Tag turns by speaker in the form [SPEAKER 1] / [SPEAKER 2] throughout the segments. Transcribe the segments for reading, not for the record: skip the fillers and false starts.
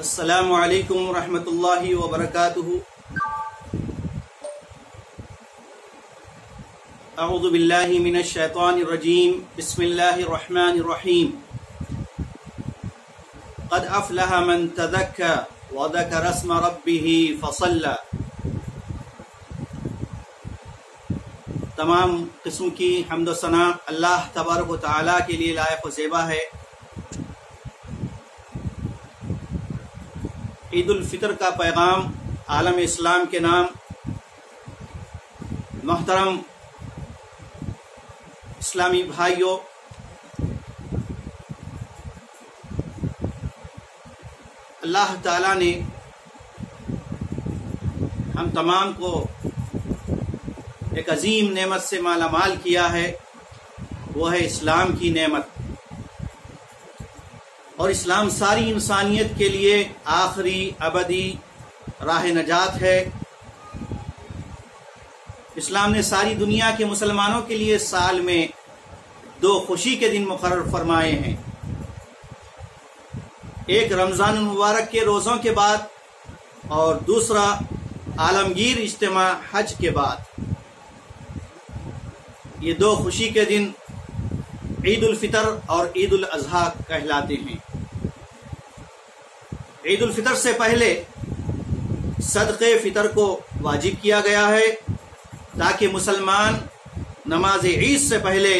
[SPEAKER 1] السلام علیکم ورحمۃ اللہ وبرکاتہ۔ اعوذ باللہ من الشیطان الرجیم، بسم اللہ الرحمن الرحیم۔ قد افلح من تذکر وذکر اسم ربہ فصلی۔ تمام قسم کی حمد و ثنا اللہ تبارک و تعالیٰ کے لیے لائق و زیبا ہے۔ عید الفطر کا پیغام عالم اسلام کے نام محترم اسلامی بھائیوں، اللہ تعالیٰ نے ہم تمام کو ایک عظیم نعمت سے مالا مال کیا ہے، وہ ہے اسلام کی نعمت۔ اور اسلام ساری انسانیت کے لیے آخری ابدی راہ نجات ہے۔ اسلام نے ساری دنیا کے مسلمانوں کے لیے سال میں 2 خوشی کے دن مقرر فرمائے ہیں، ایک رمضان المبارک کے روزوں کے بعد اور دوسرا عالمگیر اجتماع حج کے بعد۔ یہ 2 خوشی کے دن عید الفطر اور عید الاضحیٰ کہلاتے ہیں۔ عید الفطر سے پہلے صدقے فطر کو واجب کیا گیا ہے تاکہ مسلمان نماز عید سے پہلے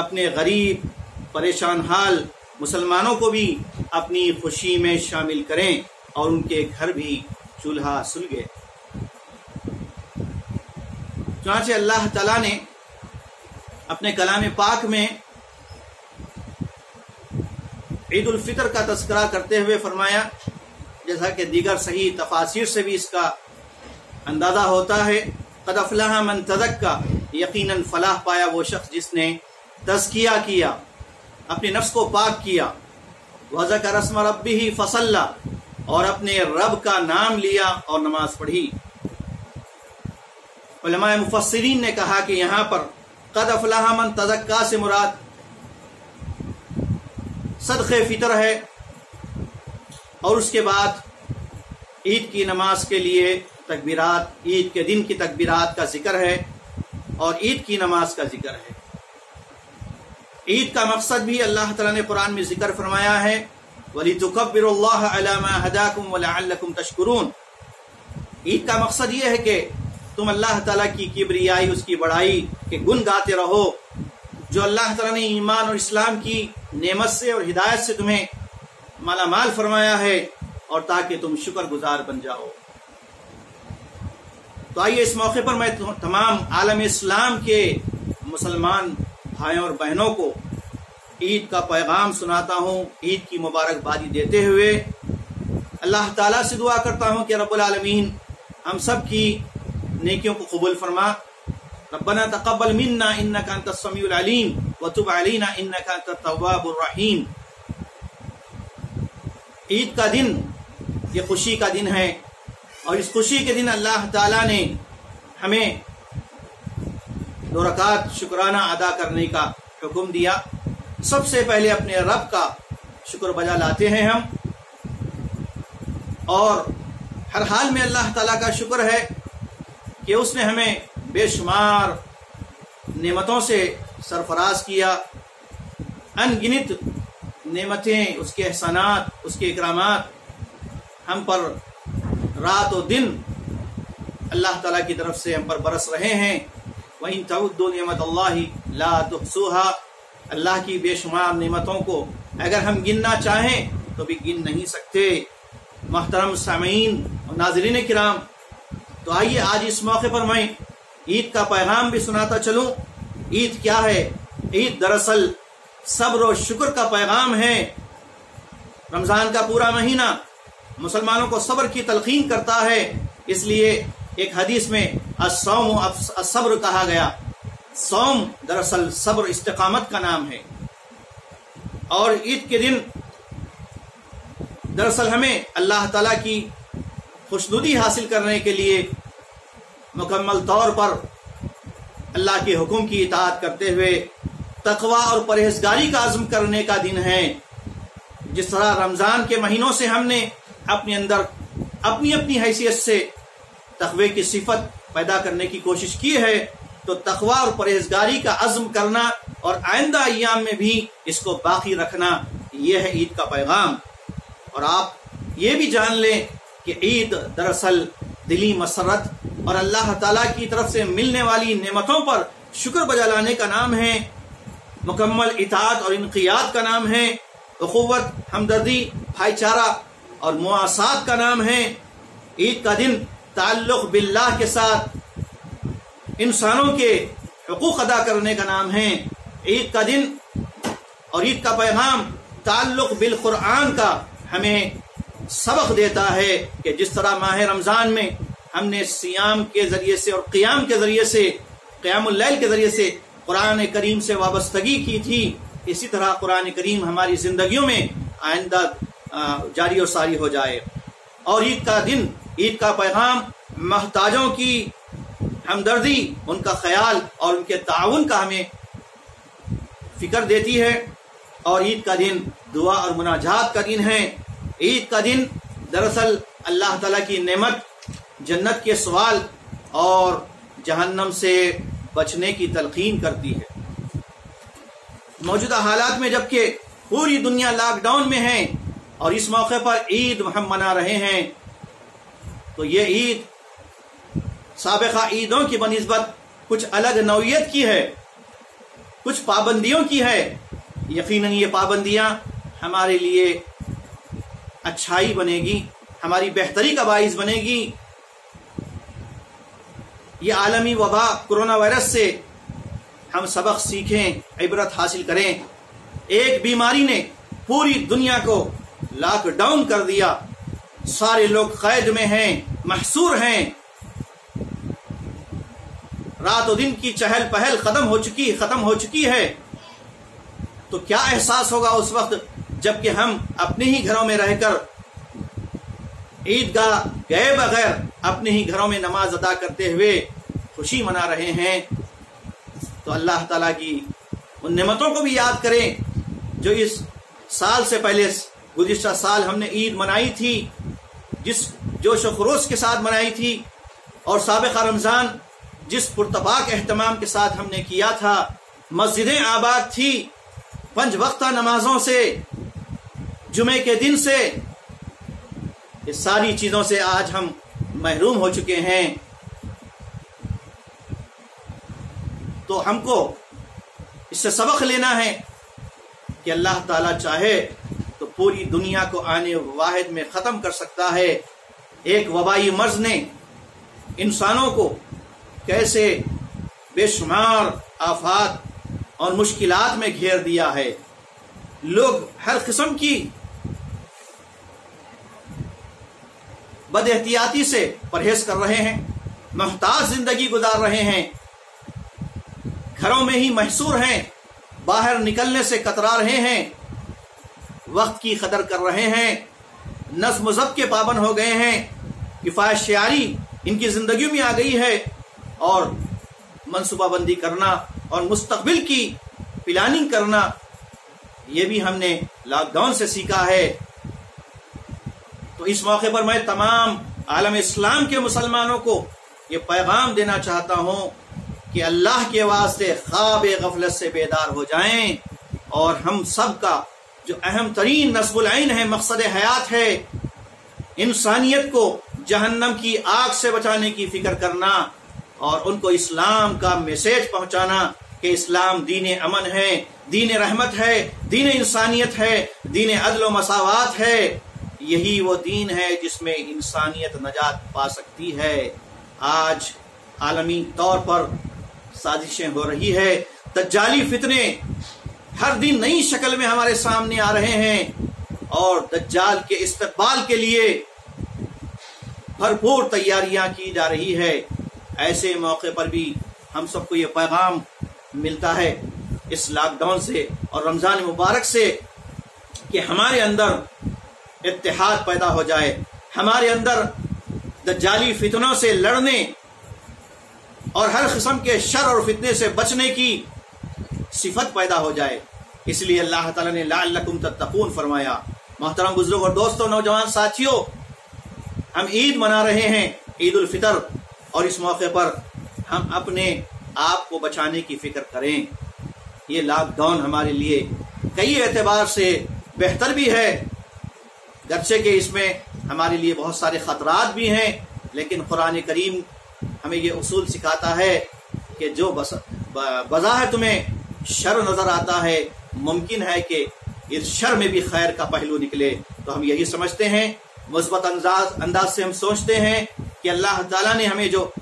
[SPEAKER 1] اپنے غریب پریشان حال مسلمانوں کو بھی اپنی خوشی میں شامل کریں اور ان کے گھر بھی چولہا سلگے۔ چنانچہ اللہ تعالیٰ نے اپنے کلام پاک میں عید الفطر کا تذکرہ کرتے ہوئے فرمایا، جیسا کہ دیگر صحیح تفاسیر سے بھی اس کا اندازہ ہوتا ہے، قد افلح من تزکى، یقیناً فلاح پایا وہ شخص جس نے تزکیہ کیا، اپنے نفس کو پاک کیا، وذکر اسم ربہ فصلی، اور اپنے رب کا نام لیا اور نماز پڑھی۔ علماء مفسرین نے کہا کہ یہاں پر قد افلح من تزکى سے مراد صدقہ فطر ہے، اور اس کے بعد عید کی نماز کے لیے تکبیرات، عید کے دن کی تکبیرات کا ذکر ہے اور عید کی نماز کا ذکر ہے۔ عید کا مقصد بھی اللہ تعالیٰ نے قرآن میں ذکر فرمایا ہے، وَلِتُكَبِّرُوا اللَّهَ عَلَى مَا هَدَاكُمْ وَلَعَلَّكُمْ تَشْكُرُونَ۔ عید کا مقصد یہ ہے کہ تم اللہ تعالیٰ کی کبریائی، اس کی بڑائی کے گن گاتے رہو، جو اللہ تعالیٰ نے ایمان اور اسلام کی نعمت سے اور ہدایت سے تمہیں مالا مال فرمایا ہے، اور تاکہ تم شکر گزار بن جاؤ۔ تو آئیے اس موقع پر میں تمام عالم اسلام کے مسلمان بھائیوں اور بہنوں کو عید کا پیغام سناتا ہوں، عید کی مبارکبادی دیتے ہوئے اللہ تعالیٰ سے دعا کرتا ہوں کہ رب العالمین ہم سب کی نیکیوں کو قبول فرما۔ ربنا تقبل منا انك انت السميع العليم وتب علينا انك انت التواب الرحيم۔ عید کا دن یہ خوشی کا دن ہے، اور اس خوشی کے دن اللہ تعالیٰ نے ہمیں 2 رکعت شکرانہ ادا کرنے کا حکم دیا۔ سب سے پہلے اپنے رب کا شکر بجا لاتے ہیں ہم، اور ہر حال میں اللہ تعالیٰ کا شکر ہے کہ اس نے ہمیں بے شمار نعمتوں سے سرفراز کیا، ان گنت نعمتیں، اس کے احسانات، اس کے اکرامات ہم پر رات و دن اللہ تعالیٰ کی طرف سے ہم پر برس رہے ہیں۔ وَإِن تَعُدُّوا نِعْمَةَ اللَّهِ لَا تُحْصُوهَا، اللہ کی بے شمار نعمتوں کو اگر ہم گننا چاہیں تو بھی گن نہیں سکتے۔ محترم سامعین اور ناظرین کرام، تو آئیے آج اس موقع پر میں عید کا پیغام بھی سناتا چلوں۔ عید کیا ہے؟ عید دراصل صبر و شکر کا پیغام ہے۔ رمضان کا پورا مہینہ مسلمانوں کو صبر کی تلقین کرتا ہے، اس لیے ایک حدیث میں الصوم الصبر کہا گیا۔ صوم دراصل صبر استقامت کا نام ہے، اور عید کے دن دراصل ہمیں اللہ تعالیٰ کی خوشنودی حاصل کرنے کے لیے مکمل طور پر اللہ کے حکم کی اطاعت کرتے ہوئے تقوی اور پرہیزگاری کا عزم کرنے کا دن ہے۔ جس طرح رمضان کے مہینوں سے ہم نے اپنے اندر اپنی اپنی حیثیت سے تقوی کی صفت پیدا کرنے کی کوشش کی ہے تو تقوی اور پرہیزگاری کا عزم کرنا اور آئندہ ایام میں بھی اس کو باقی رکھنا، یہ ہے عید کا پیغام۔ اور آپ یہ بھی جان لیں کہ عید دراصل دلی مسرت اور اللہ تعالیٰ کی طرف سے ملنے والی نعمتوں پر شکر بجا لانے کا نام ہے، مکمل اطاعت اور انقیاد کا نام ہے، اخوت، ہمدردی، بھائی چارہ اور مواسات کا نام ہے۔ عید کا دن تعلق باللہ کے ساتھ انسانوں کے حقوق ادا کرنے کا نام ہے۔ عید کا دن اور عید کا پیغام تعلق بالقرآن کا ہمیں سبق دیتا ہے کہ جس طرح ماہ رمضان میں ہم نے سیام کے ذریعے سے اور قیام کے ذریعے سے، قیام اللیل کے ذریعے سے قرآن کریم سے وابستگی کی تھی، اسی طرح قرآن کریم ہماری زندگیوں میں آئندہ جاری و ساری ہو جائے۔ اور عید کا دن، عید کا پیغام محتاجوں کی ہمدردی، ان کا خیال اور ان کے تعاون کا ہمیں فکر دیتی ہے۔ اور عید کا دن دعا اور مناجات کا دن ہے۔ عید کا دن دراصل اللہ تعالیٰ کی نعمت، جنت کے سوال اور جہنم سے بچنے کی تلقین کرتی ہے۔ موجودہ حالات میں جبکہ پوری دنیا لاک ڈاؤن میں ہے اور اس موقع پر عید ہم منا رہے ہیں، تو یہ عید سابقہ عیدوں کی بنسبت کچھ الگ نوعیت کی ہے، کچھ پابندیوں کی ہے۔ یقیناً یہ پابندیاں ہمارے لیے اچھائی بنے گی، ہماری بہتری کا باعث بنے گی۔ یہ عالمی وبا کرونا وائرس سے ہم سبق سیکھیں، عبرت حاصل کریں۔ ایک بیماری نے پوری دنیا کو لاک ڈاؤن کر دیا، سارے لوگ قید میں ہیں، محصور ہیں، رات و دن کی چہل پہل ختم ہو چکی ہے۔ تو کیا احساس ہوگا اس وقت جبکہ ہم اپنے ہی گھروں میں رہ کر عیدگاہ گئے بغیر اپنے ہی گھروں میں نماز ادا کرتے ہوئے خوشی منا رہے ہیں۔ تو اللہ تعالیٰ کی ان نعمتوں کو بھی یاد کریں جو اس سال سے پہلے گزشتہ سال ہم نے عید منائی تھی، جس جوش و خروش کے ساتھ منائی تھی، اور سابقہ رمضان جس پرتپاک اہتمام کے ساتھ ہم نے کیا تھا۔ مسجدیں آباد تھی، 5 وقتہ نمازوں سے، جمعے کے دن سے، یہ ساری چیزوں سے آج ہم محروم ہو چکے ہیں۔ تو ہم کو اس سے سبق لینا ہے کہ اللہ تعالیٰ چاہے تو پوری دنیا کو آنے واحد میں ختم کر سکتا ہے۔ ایک وبائی مرض نے انسانوں کو کیسے بے شمار آفات اور مشکلات میں گھیر دیا ہے۔ لوگ ہر قسم کی بد احتیاطی سے پرہیز کر رہے ہیں، محتاط زندگی گزار رہے ہیں، گھروں میں ہی محصور ہیں، باہر نکلنے سے کترا رہے ہیں، وقت کی قدر کر رہے ہیں، نظم و ضبط کے پابند ہو گئے ہیں، کفایت شعاری ان کی زندگیوں میں آ گئی ہے، اور منصوبہ بندی کرنا اور مستقبل کی پلاننگ کرنا یہ بھی ہم نے لاک ڈاؤن سے سیکھا ہے۔ تو اس موقع پر میں تمام عالم اسلام کے مسلمانوں کو یہ پیغام دینا چاہتا ہوں کہ اللہ کے واسطے خواب غفلت سے بیدار ہو جائیں، اور ہم سب کا جو اہم ترین نصب العین ہے، مقصد حیات ہے، انسانیت کو جہنم کی آگ سے بچانے کی فکر کرنا اور ان کو اسلام کا میسیج پہنچانا کہ اسلام دین امن ہے، دین رحمت ہے، دین انسانیت ہے، دین عدل و مساوات ہے۔ یہی وہ دین ہے جس میں انسانیت نجات پا سکتی ہے۔ آج عالمی طور پر سازشیں ہو رہی ہے، دجالی فتنے ہر دن نئی شکل میں ہمارے سامنے آ رہے ہیں، اور دجال کے استقبال کے لیے بھرپور تیاریاں کی جا رہی ہے۔ ایسے موقع پر بھی ہم سب کو یہ پیغام ملتا ہے اس لاک ڈاؤن سے اور رمضان مبارک سے کہ ہمارے اندر اتحاد پیدا ہو جائے، ہمارے اندر دجالی فتنوں سے لڑنے اور ہر قسم کے شر اور فتنے سے بچنے کی صفت پیدا ہو جائے۔ اس لیے اللہ تعالیٰ نے لعلکم تتقون فرمایا मोहतरम बुजुर्ग और दोस्तों, नौजवान साथियों, हम ईद मना रहे हैं, ईद उल फितर, और इस मौके पर हम अपने आप को बचाने की फिक्र करें। ये लॉकडाउन हमारे लिए कई एतबार से बेहतर भी है, गरचे कि इसमें हमारे लिए बहुत सारे खतरात भी हैं, लेकिन कुरान करीम हमें ये उसूल सिखाता है कि जो बज़ाहिर तुम्हें शर नज़र आता है, मुमकिन है कि इस शर में भी खैर का पहलू निकले। तो हम यही समझते हैं, मुस्बत अंदाज से हम सोचते हैं कि अल्लाह ताला ने हमें जो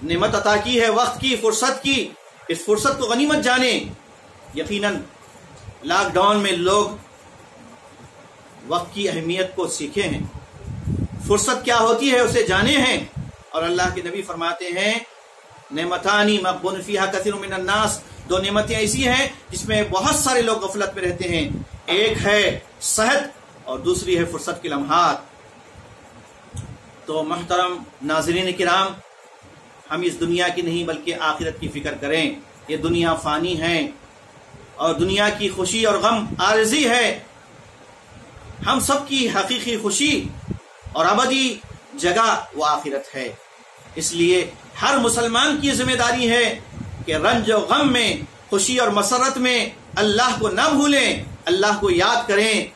[SPEAKER 1] नेमत अता की है, वक्त की, फुर्सत की, इस फुर्सत को गनीमत जाने। यकीनन लॉकडाउन में लोग वक्त की अहमियत को सीखे हैं, फुर्सत क्या होती है उसे जाने हैं। और अल्लाह के नबी फरमाते हैं, नेमतानी मक़बून फ़ीहा कसीरुम मिनन नास, दो नेमतें ऐसी हैं जिसमें बहुत सारे लोग गफलत में रहते हैं। एक है सेहत और दूसरी है फुर्सत की लम्हात। तो मोहतरम नाज़रीन किराम, हम इस दुनिया की नहीं बल्कि आखिरत की फिक्र करें। ये दुनिया फ़ानी है और दुनिया की खुशी और गम आरज़ी है। हम सब की हकीकी खुशी और अबदी जगह वो आखिरत है। इसलिए हर मुसलमान की जिम्मेदारी है कि रंज और गम में, खुशी और मसरत में अल्लाह को न भूलें, अल्लाह को याद करें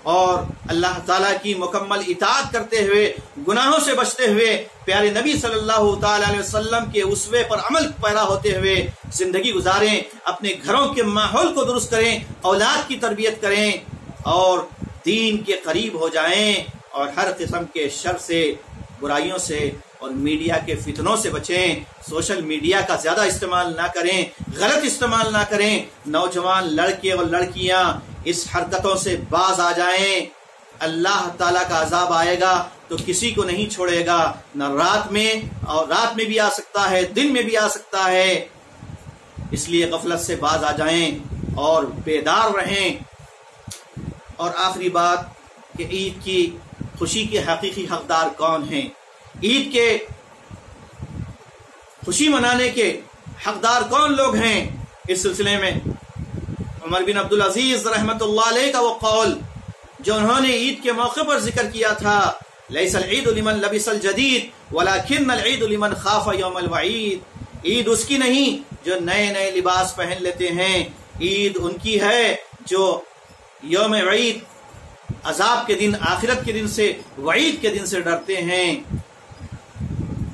[SPEAKER 1] और अल्लाह ताला की मुकम्मल इताअत करते हुए, गुनाहों से बचते हुए, प्यारे नबी सल्लल्लाहु ताला अलैहि वसल्लम के उसवे पर अमल पैरा होते हुए जिंदगी गुजारें। अपने घरों के माहौल को दुरुस्त करें, औलाद की तरबियत करें और दीन के करीब हो जाएं और हर किस्म के शर से, बुराइयों से और मीडिया के फितनों से बचें। सोशल मीडिया का ज्यादा इस्तेमाल ना करें, गलत इस्तेमाल ना करें। नौजवान लड़के और लड़कियां इस हरकतों से बाज आ जाएं। अल्लाह ताला का अजाब आएगा तो किसी को नहीं छोड़ेगा, न रात में, और रात में भी आ सकता है, दिन में भी आ सकता है। इसलिए गफलत से बाज आ जाएं और बेदार रहें। और आखिरी बात कि ईद की खुशी के हकीकी हकदार कौन हैं? ईद के खुशी मनाने के हकदार कौन लोग हैं? इस सिलसिले में उमर बिन अब्दुल अजीज रहमतुल्लाह अलैह का वो कौल जो उन्होंने ईद के मौके पर जिक्र किया था, लैसल ईद लिमन लबिसल जदीद वलाकिन्नल ईद लिमन खाफ यौमल वईद। ईद उसकी नहीं जो नए नए लिबास पहन लेते हैं, ईद उनकी है जो यौम ईद, अजाब के दिन, आखिरत के दिन से, वईद के दिन से डरते हैं।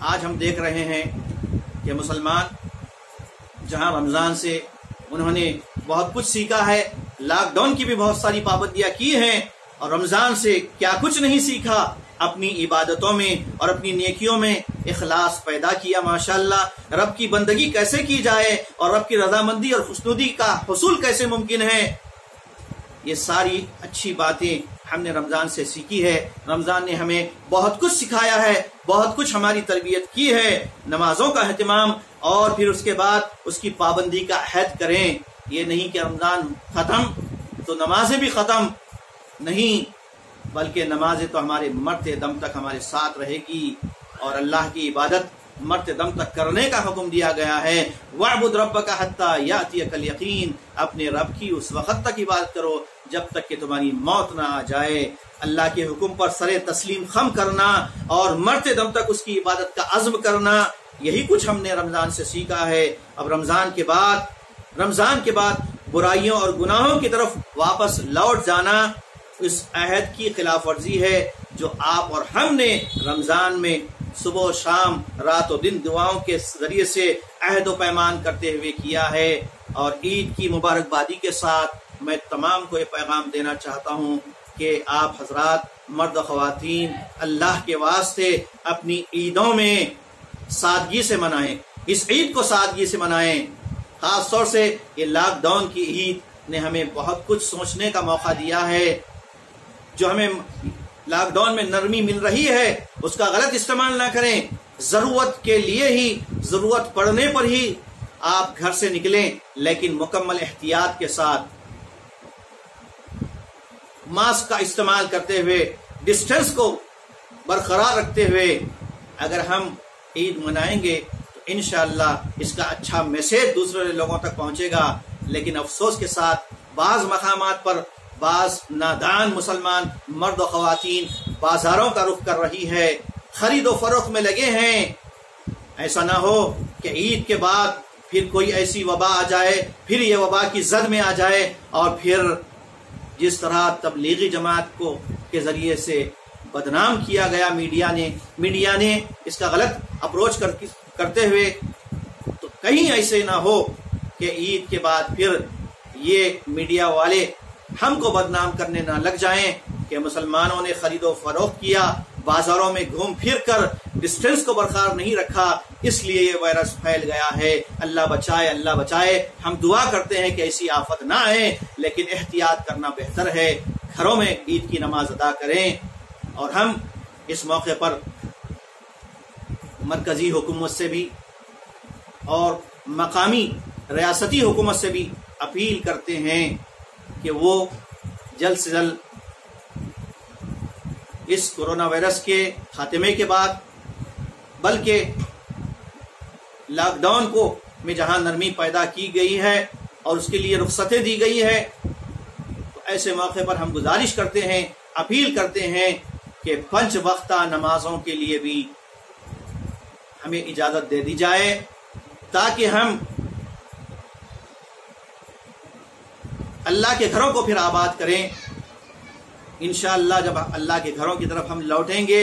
[SPEAKER 1] आज हम देख रहे हैं कि मुसलमान जहां रमज़ान से उन्होंने बहुत कुछ सीखा है, लॉकडाउन की भी बहुत सारी पाबंदियां की हैं, और रमज़ान से क्या कुछ नहीं सीखा, अपनी इबादतों में और अपनी नेकियों में इखलास पैदा किया। माशाअल्लाह, रब की बंदगी कैसे की जाए और रब की रजामंदी और खुशनुदी का हुसूल कैसे मुमकिन है, ये सारी अच्छी बातें हमने रमज़ान से सीखी है। रमज़ान ने हमें बहुत कुछ सिखाया है, बहुत कुछ हमारी तरबियत की है। नमाजों का एहतिमाम और फिर उसके बाद उसकी पाबंदी का अहद करें। ये नहीं कि रमज़ान ख़त्म तो नमाजें भी ख़त्म, नहीं, बल्कि नमाजें तो हमारे मरते दम तक हमारे साथ रहेगी और अल्लाह की इबादत मरते दम तक करने का हुक्म दिया गया है। वअबुद रब्बका हत्ता यातियकल यकीन, अपने रब की उस वक़्त तक इबादत करो जब तक कि तुम्हारी मौत ना आ जाए। अल्लाह के हुक्म पर सरे तस्लीम खम करना और मरते दम तक उसकी इबादत का अज़्म करना, यही कुछ हमने रमज़ान से सीखा है। अब रमज़ान के बाद बुराइयों और गुनाहों की तरफ वापस लौट जाना इस अहद की खिलाफ वर्जी है जो आप और हमने रमज़ान में सुबह शाम, रात और दिन दुआओं के जरिए से अहद व पैमान करते हुए किया है। और ईद की मुबारकबादी के साथ मैं तमाम को ये पैगाम देना चाहता हूँ कि आप हजरात, मर्द व ख़वातीन, अल्लाह के वास्ते अपनी ईदों में सादगी से मनाएं, इस ईद को सादगी से मनाएं। खास तौर से ये लॉकडाउन की ईद ने हमें बहुत कुछ सोचने का मौका दिया है। जो हमें लॉकडाउन में नरमी मिल रही है उसका गलत इस्तेमाल ना करें। जरूरत के लिए ही, जरूरत पड़ने पर ही आप घर से निकलें, लेकिन मुकम्मल एहतियात के साथ, मास्क का इस्तेमाल करते हुए, डिस्टेंस को बरकरार रखते हुए अगर हम ईद मनाएंगे तो इंशाअल्लाह इसका अच्छा मैसेज दूसरे लोगों तक पहुंचेगा। लेकिन अफसोस के साथ बाज़ मकामात पर बाज नादान मुसलमान मर्द और ख़वातीन बाज़ारों का रुख कर रही है, खरीदो फरोख्त में लगे हैं। ऐसा ना हो कि ईद के बाद फिर कोई ऐसी वबा आ जाए, फिर ये वबा की जद में आ जाए और फिर जिस तरह तबलीगी जमात को के ज़रिए से बदनाम किया गया मीडिया ने इसका गलत अप्रोच करते हुए, तो कहीं ऐसे ना हो कि ईद के बाद फिर ये मीडिया वाले हमको बदनाम करने ना लग जाएं कि मुसलमानों ने खरीदो फरोख्त किया, बाजारों में घूम फिर कर डिस्टेंस को बरकरार नहीं रखा, इसलिए ये वायरस फैल गया है। अल्लाह बचाए, अल्लाह बचाए। हम दुआ करते हैं कि ऐसी आफत ना आए, लेकिन एहतियात करना बेहतर है। घरों में ईद की नमाज अदा करें। और हम इस मौके पर मरकजी हुकूमत से भी और मकामी रियासती हुकूमत से भी अपील करते हैं कि वो जल्द से जल्द इस कोरोना वायरस के खात्मे के बाद, बल्कि लॉकडाउन को में जहां नरमी पैदा की गई है और उसके लिए रुख्सतें दी गई है, तो ऐसे मौके पर हम गुजारिश करते हैं, अपील करते हैं कि 5 वक्ता नमाजों के लिए भी हमें इजाज़त दे दी जाए, ताकि हम अल्लाह के घरों को फिर आबाद करें। इंशाअल्लाह जब अल्लाह के घरों की तरफ हम लौटेंगे,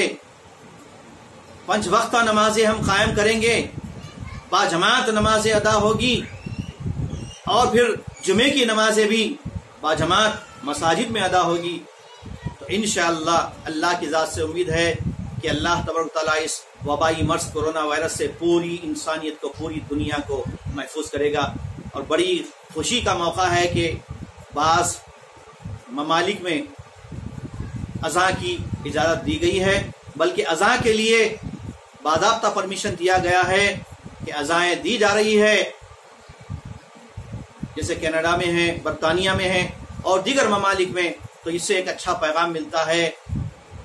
[SPEAKER 1] 5 वक्ता नमाजें हम कायम करेंगे, बाजमात नमाजें अदा होगी और फिर जुमे की नमाजें भी बाजमात मसाजिद में अदा होगी। तो इंशाअल्लाह अल्लाह की ज़ात से उम्मीद है कि अल्लाह तबारक तआला इस वबाई मर्ज कोरोना वायरस से पूरी इंसानियत को, पूरी दुनिया को महफूज करेगा। और बड़ी खुशी का मौका है कि बाज़ ममालिक में अज़ा की इजाज़त दी गई है, बल्कि अज़ा के लिए बाज़ाब्ता परमिशन दिया गया है कि अज़ाएँ दी जा रही है, जैसे कनाडा में है, बरतानिया में है और दीगर ममालिक में। तो इससे एक अच्छा पैगाम मिलता है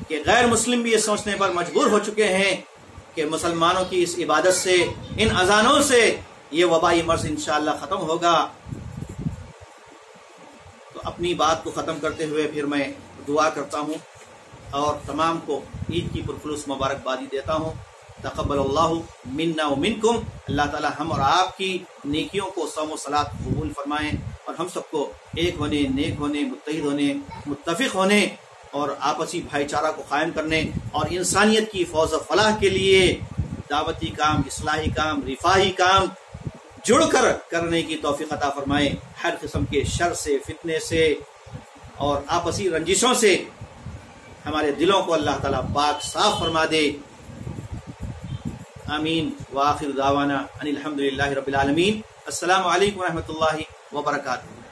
[SPEAKER 1] कि गैर मुस्लिम भी ये सोचने पर मजबूर हो चुके हैं कि मुसलमानों की इस इबादत से, इन अज़ानों से ये वबाई मर्ज इंशाअल्लाह ख़त्म होगा। तो अपनी बात को ख़त्म करते हुए फिर मैं दुआ करता हूँ और तमाम को ईद की पुरखुलूस मुबारकबादी देता हूँ। तक़ब्बलल्लाहु मिन्ना व मिनकुम। अल्लाह ताला हम और आपकी नेकियों को सौम व सलात कबूल फरमाएँ और हम सबको एक होने, नेक होने, मुत्तहिद होने, मुत्तफ़िक़ होने और आपसी भाईचारा को कायम करने और इंसानियत की फौज फलाह के लिए दावती काम, इस्लाही काम, रिफाही काम जुड़कर करने की तौफीक अता फरमाए। हर किस्म के शर से, फितने से और आपसी रंजिशों से हमारे दिलों को अल्लाह ताला पाक साफ फरमा दे। आमीन व आखिर दावाना अनिल हम्दुलिल्लाहि रब्बिल आलमीन। अस्सलामु अलैकुम व रहमतुल्लाहि व बरकातुहू।